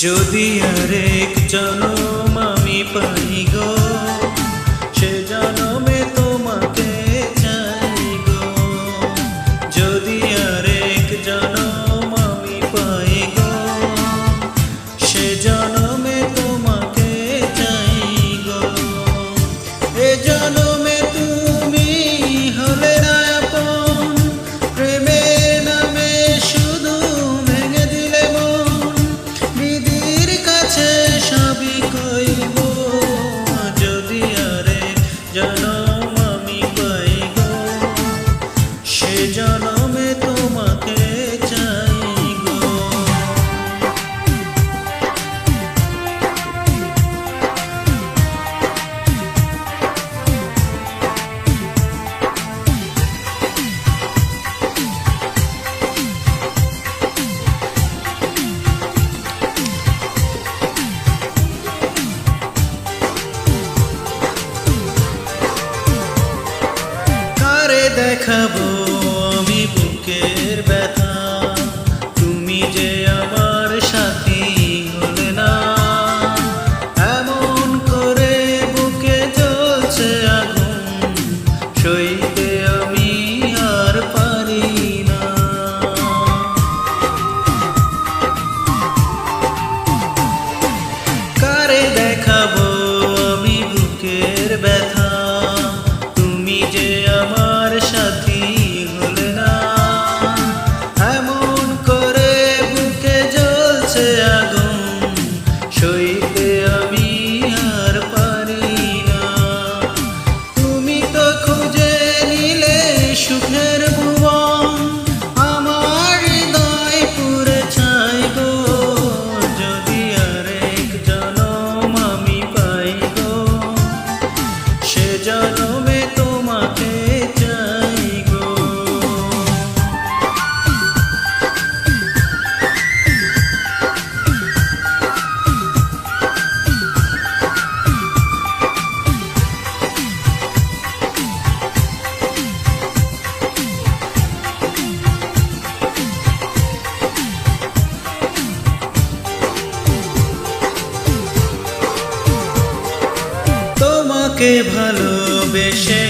যদি আরেক জনম আমি পাই গো, সে জনমে তোমাকে চাই গো। যদি আরেক জনম আমি পাই গো, সে জনমে তোমাকে চাই গো। এ জনমে তুমি হলে না আপন, প্রেমের নামে শুধু ভেঙে দিলে মন। বিধির কাছে সবই কইব, যদি আরেক জনম আমি পাই গো, সে জনমে তোমাকে চাই গো। কারে দেখাবো আমি বুকের ব্যথা, তুমি যে আমার সাথী হলে না। এমন করে বুকে জ্বলছে আগুন, সইতে আমি আর পারি না। কারে দেখাবো আমি বুকের ব্যথা, তুমি যে আমার সাথী হলে না। এমন করে বুকে জ্বলছে আগুন, সইতে আমি আর পারি না। তুমি তো খুঁজে নিলে সুখের ভুবন, আমার হৃদয় পুরে ছাই গো। যদি আরেক জনম আমি পাই গো, সে জনমে তোমাকে চাই গো। তোমাকে ভালোবেসে